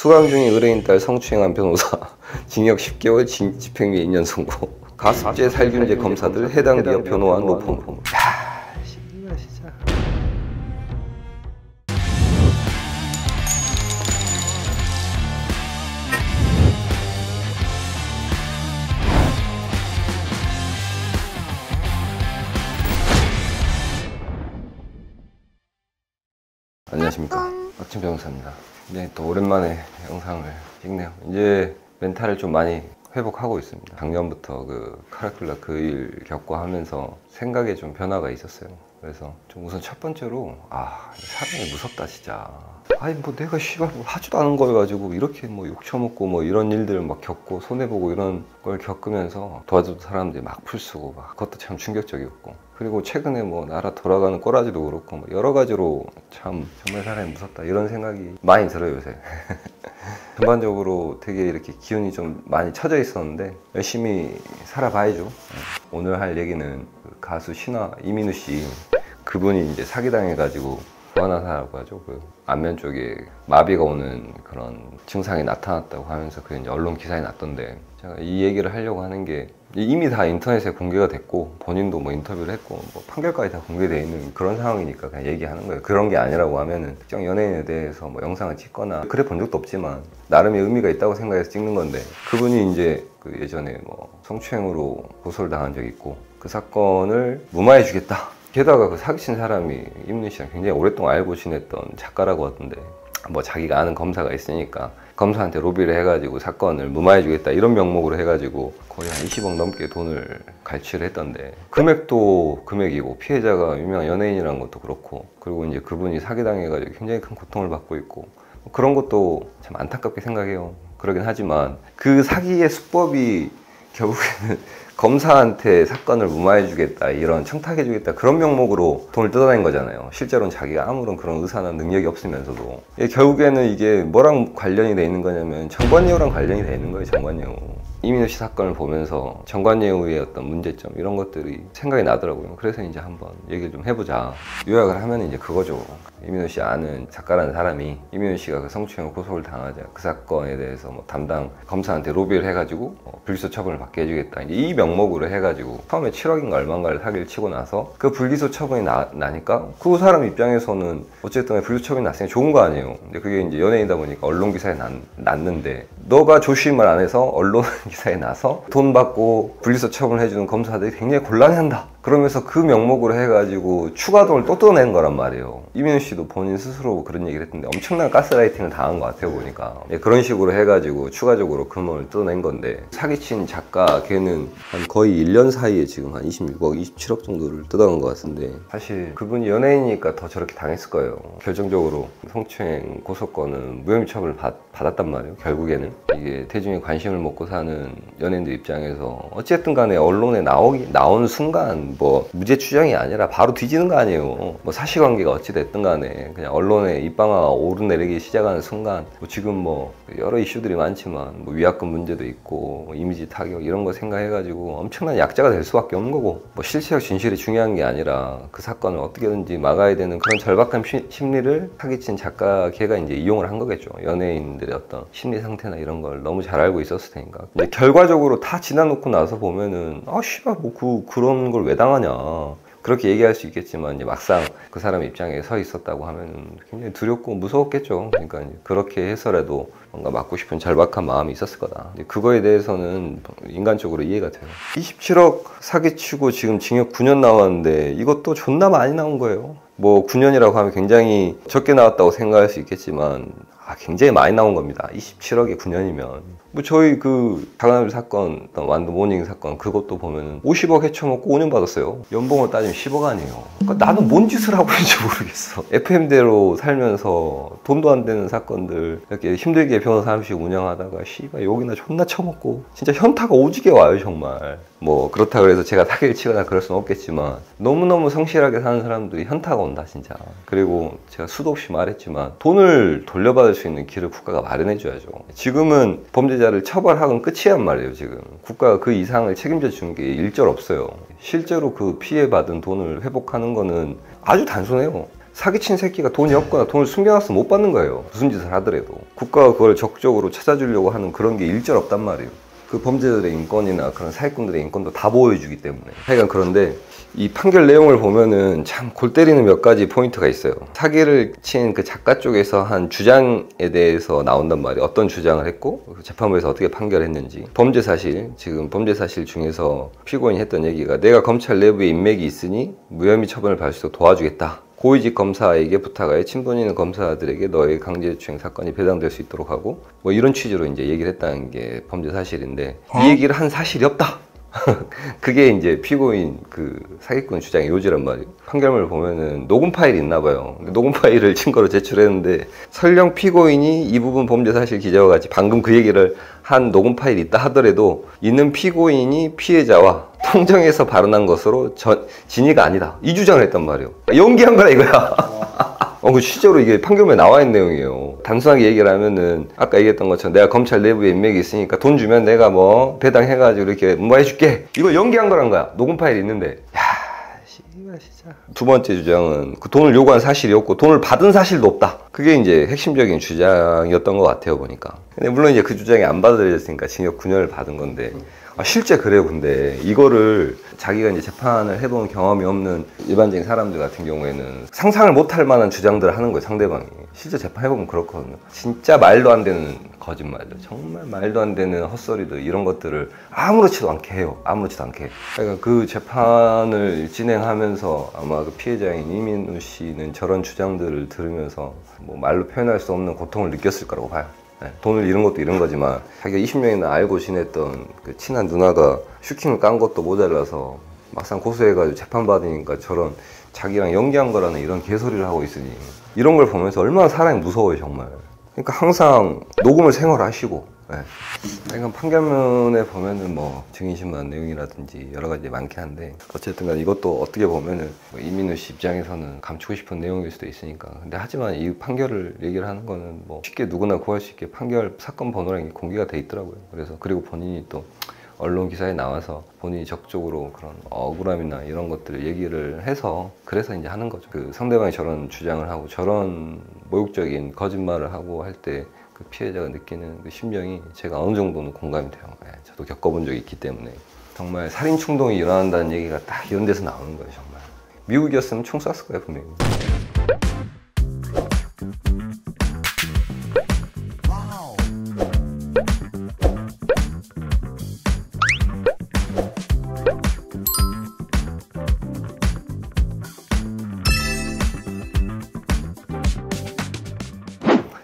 수감 중인 의뢰인 딸 성추행한 변호사 징역 10개월 집행유예 2년 선고. 가습제 살균제 검사들 해당 기업 변호한 노폼. 야, 씨발 진짜. 안녕하십니까, 박진 변호사입니다. 네, 또 오랜만에 영상을 찍네요. 이제 멘탈을 좀 많이 회복하고 있습니다. 작년부터 그 카라클라 그 일 겪고 하면서 생각에 좀 변화가 있었어요. 그래서 좀 우선 첫 번째로 사람이 무섭다 진짜. 아니 뭐 내가 씨발 뭐 하지도 않은 걸 가지고 이렇게 뭐 욕 처먹고 뭐 이런 일들을 막 겪고 손해보고 이런 걸 겪으면서 도와주던 사람들이 막 풀쓰고 막 그것도 참 충격적이었고, 그리고 최근에 뭐 나라 돌아가는 꼬라지도 그렇고 뭐 여러 가지로 참 정말 사람이 무섭다 이런 생각이 많이 들어요 요새. 전반적으로 되게 이렇게 기운이 좀 많이 처져 있었는데 열심히 살아봐야죠. 오늘 할 얘기는 그 가수 신화 이민우 씨, 그분이 이제 사기당해가지고 소아나사라고 하죠. 그 안면 쪽에 마비가 오는 그런 증상이 나타났다고 하면서 그게 이제 언론 기사에 났던데, 제가 이 얘기를 하려고 하는 게 이미 다 인터넷에 공개가 됐고 본인도 뭐 인터뷰를 했고 뭐 판결까지 다 공개되어 있는 그런 상황이니까 그냥 얘기하는 거예요. 그런 게 아니라고 하면은 특정 연예인에 대해서 뭐 영상을 찍거나 그래 본 적도 없지만 나름의 의미가 있다고 생각해서 찍는 건데, 그분이 이제 그 예전에 뭐 성추행으로 고소를 당한 적이 있고 그 사건을 무마해 주겠다. 게다가 그 사기친 사람이 이민우 씨랑 굉장히 오랫동안 알고 지냈던 작가라고 하던데, 뭐 자기가 아는 검사가 있으니까 검사한테 로비를 해가지고 사건을 무마해주겠다 이런 명목으로 해가지고 거의 한 20억 넘게 돈을 갈취를 했던데, 금액도 금액이고 피해자가 유명한 연예인이라는 것도 그렇고, 그리고 이제 그분이 사기당해가지고 굉장히 큰 고통을 받고 있고, 그런 것도 참 안타깝게 생각해요. 그러긴 하지만 그 사기의 수법이 결국에는 검사한테 사건을 무마해주겠다, 이런 청탁해주겠다 그런 명목으로 돈을 뜯어낸 거잖아요. 실제로는 자기가 아무런 그런 의사나 능력이 없으면서도. 결국에는 이게 뭐랑 관련이 돼 있는 거냐면 정관예우랑 관련이 돼 있는 거예요. 정관예우. 이민우 씨 사건을 보면서 정관예우의 어떤 문제점 이런 것들이 생각이 나더라고요. 그래서 이제 한번 얘기를 좀 해보자. 요약을 하면 이제 그거죠. 이민우 씨 아는 작가라는 사람이 이민우 씨가 그 성추행 고소를 당하자 그 사건에 대해서 뭐 담당 검사한테 로비를 해가지고 불기소 처분을 받게 해주겠다, 이제 이 명목으로 해가지고 처음에 7억인가 얼마인가를 사기를 치고 나서 그 불기소 처분이 나니까 그 사람 입장에서는 어쨌든 불기소 처분이 났으니 좋은 거 아니에요. 근데 그게 이제 연예인이다 보니까 언론 기사에 났는데, 너가 조심을 안 해서 언론 기사에 나서 돈 받고 불기소 처분을 해주는 검사들이 굉장히 곤란해한다. 그러면서 그 명목으로 해가지고 추가 돈을 또 뜯어낸 거란 말이에요. 이민우 씨도 본인 스스로 그런 얘기를 했던데 엄청난 가스라이팅을 당한 것 같아요 보니까. 그런 식으로 해가지고 추가적으로 금을 뜯어낸 건데, 사기친 작가 걔는 한 거의 1년 사이에 지금 한 26억, 27억 정도를 뜯어간 것 같은데, 사실 그분이 연예인이니까 더 저렇게 당했을 거예요. 결정적으로 성추행 고소건은 무혐의 처분을 받았단 말이에요. 결국에는 이게 대중의 관심을 먹고 사는 연예인들 입장에서 어쨌든 간에 언론에 나오는 순간 뭐 무죄 추정이 아니라 바로 뒤지는 거 아니에요. 뭐 사실관계가 어찌 됐든 간에 그냥 언론에 입방아가 오르내리기 시작하는 순간 뭐 지금 뭐 여러 이슈들이 많지만 뭐 위약금 문제도 있고 뭐 이미지 타격 이런 거 생각해가지고 엄청난 약자가 될 수밖에 없는 거고, 뭐 실체적 진실이 중요한 게 아니라 그 사건을 어떻게든지 막아야 되는 그런 절박한 심리를 사기친 작가 걔가 이제 이용을 한 거겠죠. 연예인들의 어떤 심리 상태나 이런 걸 너무 잘 알고 있었을 테니까. 근데 결과적으로 다 지나놓고 나서 보면은 씨발 뭐 그런 걸 왜 당하냐 그렇게 얘기할 수 있겠지만, 이제 막상 그 사람 입장에 서 있었다고 하면 굉장히 두렵고 무서웠겠죠. 그러니까 그렇게 해서라도 뭔가 막고 싶은 절박한 마음이 있었을 거다. 그거에 대해서는 인간적으로 이해가 돼요. 27억 사기치고 지금 징역 9년 나왔는데 이것도 존나 많이 나온 거예요. 뭐 9년이라고 하면 굉장히 적게 나왔다고 생각할 수 있겠지만 굉장히 많이 나온 겁니다. 27억에 9년이면. 뭐 저희 그 강남일 사건, 완도 모닝 사건 그것도 보면은 50억 해쳐먹고 5년 받았어요. 연봉을 따지면 10억 아니에요. 그러니까 나는 뭔 짓을 하고 있는지 모르겠어. FM대로 살면서 돈도 안 되는 사건들 이렇게 힘들게 변호사 한 번씩 운영하다가 씨발 여기나 존나 쳐먹고 진짜 현타가 오지게 와요 정말. 뭐 그렇다 그래서 제가 사기를 치거나 그럴 수는 없겠지만 너무너무 성실하게 사는 사람들이 현타가 온다 진짜. 그리고 제가 수도 없이 말했지만 돈을 돌려받을 수 있는 길을 국가가 마련해줘야죠. 지금은 범죄자를 처벌하고는 끝이란 말이에요. 지금 국가가 그 이상을 책임져 주는 게 일절 없어요. 실제로 그 피해받은 돈을 회복하는 거는 아주 단순해요. 사기친 새끼가 돈이 없거나 돈을 숨겨놨으면 못 받는 거예요. 무슨 짓을 하더라도. 국가가 그걸 적극적으로 찾아주려고 하는 그런 게 일절 없단 말이에요. 그 범죄자들의 인권이나 그런 사기꾼들의 인권도 다 보호해주기 때문에. 하여간 그런데 이 판결 내용을 보면은 참 골 때리는 몇 가지 포인트가 있어요. 사기를 친 그 작가 쪽에서 한 주장에 대해서 나온단 말이에요. 어떤 주장을 했고 재판부에서 어떻게 판결했는지. 범죄 사실, 지금 범죄 사실 중에서 피고인이 했던 얘기가 내가 검찰 내부에 인맥이 있으니 무혐의 처분을 받을 수 있도록 도와주겠다. 고위직 검사에게 부탁하여 친분 있는 검사들에게 너의 강제추행 사건이 배당될 수 있도록 하고 뭐 이런 취지로 이제 얘기를 했다는 게 범죄 사실인데 이 얘기를 한 사실이 없다. 그게 이제 피고인 그 사기꾼 주장의 요지란 말이에요. 판결문을 보면은 녹음 파일이 있나 봐요. 녹음 파일을 증거로 제출했는데 설령 피고인이 이 부분 범죄 사실 기자와 같이 방금 그 얘기를 한 녹음 파일이 있다 하더라도 이는 피고인이 피해자와 통정해서 발언한 것으로 진위가 아니다. 이 주장을 했단 말이에요. 연기한 거라 이거야. 그 실제로 이게 판결문에 나와 있는 내용이에요. 단순하게 얘기를 하면은 아까 얘기했던 것처럼 내가 검찰 내부에 인맥이 있으니까 돈 주면 내가 뭐 배당해가지고 이렇게 무마해줄게. 이거 연기한 거란 거야. 녹음 파일이 있는데. 야, 씨발 진짜. 두 번째 주장은 그 돈을 요구한 사실이 없고 돈을 받은 사실도 없다. 그게 이제 핵심적인 주장이었던 것 같아요 보니까. 근데 물론 이제 그 주장이 안 받아들여졌으니까 징역 9년을 받은 건데. 실제 그래요. 근데 이거를 자기가 이제 재판을 해본 경험이 없는 일반적인 사람들 같은 경우에는 상상을 못할 만한 주장들을 하는 거예요. 상대방이. 실제 재판해보면 그렇거든요. 진짜 말도 안 되는 거짓말들, 정말 말도 안 되는 헛소리들, 이런 것들을 아무렇지도 않게 해요. 아무렇지도 않게. 그러니까 그 재판을 진행하면서 아마 그 피해자인 이민우 씨는 저런 주장들을 들으면서 뭐 말로 표현할 수 없는 고통을 느꼈을 거라고 봐요. 네, 돈을 잃은 것도 잃은 거지만 자기가 20년이나 알고 지냈던 그 친한 누나가 슈킹을 깐 것도 모자라서 막상 고소해가지고 재판받으니까 저런 자기랑 연기한 거라는 이런 개소리를 하고 있으니 이런 걸 보면서 얼마나 사람이 무서워요 정말. 그러니까 항상 녹음을 생활하시고 네. 그러니까 판결문에 보면은 뭐 증인신문 내용이라든지 여러 가지 많긴 한데 어쨌든 간 이것도 어떻게 보면은 뭐 이민우 씨 입장에서는 감추고 싶은 내용일 수도 있으니까. 근데 하지만 이 판결을 얘기를 하는 거는 뭐 쉽게 누구나 구할 수 있게 판결 사건 번호랑 공개가 돼 있더라고요. 그래서 그리고 본인이 또 언론 기사에 나와서 본인이 적극적으로 그런 억울함이나 이런 것들을 얘기를 해서 그래서 이제 하는 거죠. 그 상대방이 저런 주장을 하고 저런 모욕적인 거짓말을 하고 할 때 그 피해자가 느끼는 그 심정이 제가 어느 정도는 공감이 돼요. 네, 저도 겪어본 적이 있기 때문에. 정말 살인 충동이 일어난다는 얘기가 딱 이런 데서 나오는 거예요 정말. 미국이었으면 총 쐈을 거예요 분명히.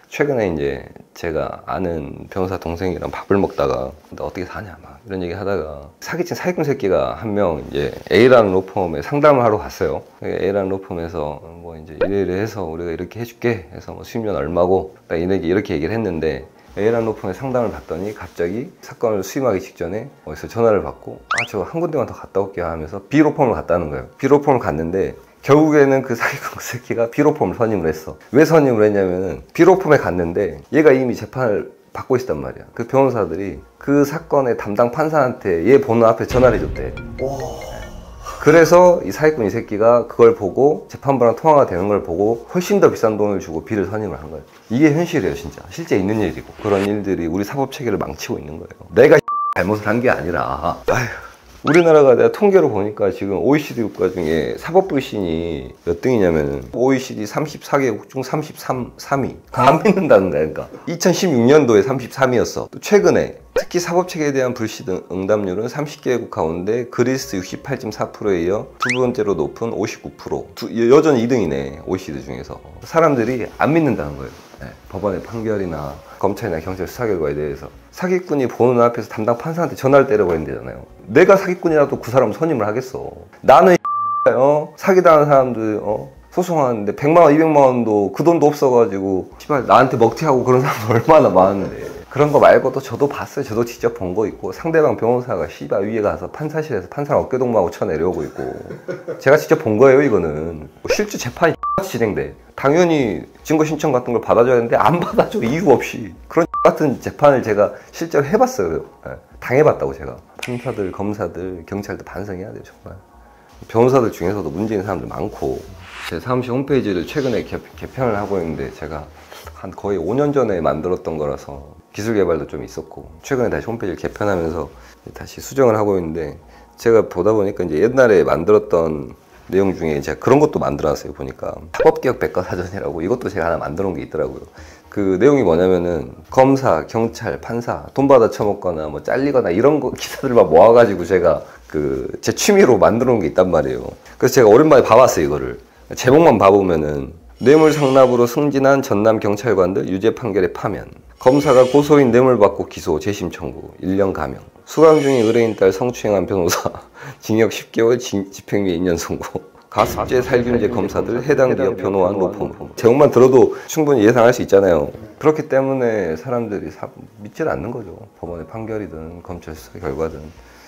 최근에 이제 제가 아는 변호사 동생이랑 밥을 먹다가 너 어떻게 사냐 막 이런 얘기 하다가 사기친 사기꾼 새끼가 한 명 이제 A라는 로펌에 상담을 하러 갔어요. A라는 로펌에서 뭐 이제 이래 해서 우리가 이렇게 해줄게 해서 뭐 수임료 얼마고 딱 이렇게 얘기를 했는데 A라는 로펌에 상담을 받더니 갑자기 사건을 수임하기 직전에 어디서 전화를 받고 저 한 군데만 더 갔다 올게요 하면서 B 로펌을 갔다는 거예요. B 로펌을 갔는데 결국에는 그 사기꾼 새끼가 B로펌을 선임을 했어. 왜 선임을 했냐면은 B로펌에 갔는데 얘가 이미 재판을 받고 있단 말이야. 그 변호사들이 그 사건의 담당 판사한테 얘 번호 앞에 전화를 해줬대. 그래서 이 사기꾼 이 새끼가 그걸 보고 재판부랑 통화가 되는 걸 보고 훨씬 더 비싼 돈을 주고 B를 선임을 한 거예요. 이게 현실이에요 진짜. 실제 있는 일이고 그런 일들이 우리 사법체계를 망치고 있는 거예요. 내가 잘못을 한 게 아니라 아휴. 우리나라가 내가 통계로 보니까 지금 OECD 국가 중에 사법 불신이 몇 등이냐면 OECD 34개국 중 33위. 안 믿는다는 거야. 그러니까 2016년도에 33위였어. 또 최근에 특히 사법체계에 대한 불신 응답률은 30개국 가운데 그리스 68.4%에 이어 두 번째로 높은 59%. 여전히 2등이네 OECD 중에서. 사람들이 안 믿는다는 거예요. 네, 법원의 판결이나 검찰이나 경찰 수사 결과에 대해서. 사기꾼이 보는 앞에서 담당 판사한테 전화를 때려버린대잖아요. 내가 사기꾼이라도 그 사람 선임을 하겠어. 나는 사기당한 사람들 소송하는데 100만원 200만원도 그 돈도 없어가지고 씨발 나한테 먹튀하고 그런 사람 얼마나 많은데. 그런 거 말고도 저도 봤어요. 저도 직접 본 거 있고 상대방 변호사가 씨발 위에 가서 판사실에서 판사랑 어깨동무하고 쳐내려오고 있고 제가 직접 본 거예요. 이거는 실제 재판이 진행돼. 당연히 증거 신청 같은 걸 받아줘야 되는데 안 받아줘. 이유 없이. 그런 같은 재판을 제가 실제로 해봤어요. 당해봤다고 제가. 판사들, 검사들, 경찰들 반성해야 돼요 정말. 변호사들 중에서도 문제 있는 사람들 많고 제 사무실 홈페이지를 최근에 개편을 하고 있는데 제가 한 거의 5년 전에 만들었던 거라서 기술 개발도 좀 있었고 최근에 다시 홈페이지를 개편하면서 다시 수정을 하고 있는데 제가 보다 보니까 이제 옛날에 만들었던 내용 중에 제가 그런 것도 만들어놨어요. 보니까 사법개혁 백과사전이라고 이것도 제가 하나 만들어 놓은 게 있더라고요. 그 내용이 뭐냐면은 검사, 경찰, 판사 돈 받아 처먹거나 뭐 잘리거나 이런 거 기사들만 모아가지고 제가 그 제 취미로 만들어 놓은 게 있단 말이에요. 그래서 제가 오랜만에 봐봤어요. 이거를 제목만 봐보면은 뇌물 상납으로 승진한 전남 경찰관들 유죄 판결에 파면, 검사가 고소인 뇌물 받고 기소 재심 청구 1년 감형, 수감 중인 의뢰인 딸 성추행한 변호사 징역 10개월 집행유예 2년 선고, 가습제 살균제 검사들 해당 기업 변호한 로펌. 제목만 들어도 충분히 예상할 수 있잖아요. 그렇기 때문에 사람들이 믿질 않는 거죠. 법원의 판결이든 검찰 수사 결과든.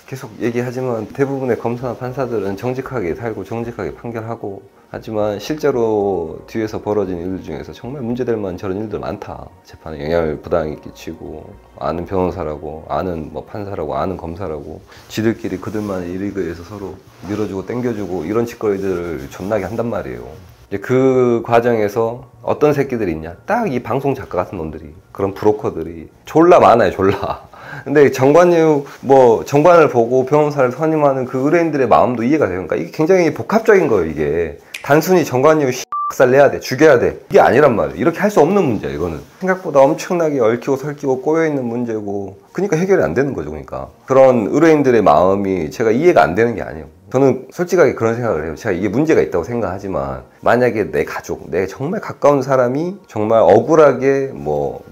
계속 얘기하지만 대부분의 검사나 판사들은 정직하게 살고 정직하게 판결하고 하지만 실제로 뒤에서 벌어진 일들 중에서 정말 문제될 만한 저런 일들 많다. 재판에 영향을 부당하게 끼치고 아는 변호사라고 아는 뭐 판사라고 아는 검사라고 지들끼리 그들만의 일익에 서 서로 밀어주고 땡겨주고 이런 짓거리들을 존나게 한단 말이에요. 이제 그 과정에서 어떤 새끼들이 있냐, 딱 이 방송 작가 같은 놈들이, 그런 브로커들이 졸라 많아요. 졸라. 근데 정관유 정관을 보고 변호사를 선임하는 그 의뢰인들의 마음도 이해가 돼요. 그러니까 이게 굉장히 복합적인 거예요. 이게 단순히 정관유 살 내야 돼, 죽여야 돼, 이게 아니란 말이에요. 이렇게 할 수 없는 문제야. 이거는 생각보다 엄청나게 얽히고 설키고 꼬여있는 문제고, 그러니까 해결이 안 되는 거죠. 그러니까 그런 의뢰인들의 마음이 제가 이해가 안 되는 게 아니에요. 저는 솔직하게 그런 생각을 해요. 제가 이게 문제가 있다고 생각하지만 만약에 내 가족, 내 정말 가까운 사람이 정말 억울하게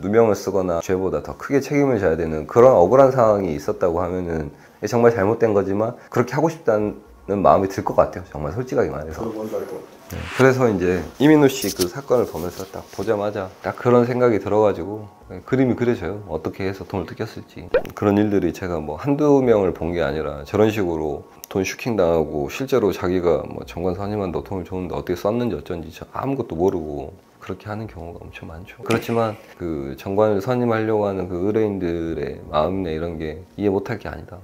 누명을 쓰거나 죄보다 더 크게 책임을 져야 되는 그런 억울한 상황이 있었다고 하면은 정말 잘못된 거지만 그렇게 하고 싶다는 마음이 들 것 같아요. 정말 솔직하게 말해서. 그래서 이제 이민우 씨 그 사건을 보면서 딱 보자마자 딱 그런 생각이 들어가지고 그림이 그려져요. 어떻게 해서 돈을 뜯겼을지. 그런 일들이 제가 한두 명을 본 게 아니라 저런 식으로 돈 슈킹 당하고 실제로 자기가 정관 선임한다고 돈을 줬는데 어떻게 썼는지 어쩐지 아무것도 모르고 그렇게 하는 경우가 엄청 많죠. 그렇지만 그 정관을 선임하려고 하는 그 의뢰인들의 마음이나 이런 게 이해 못할 게 아니다.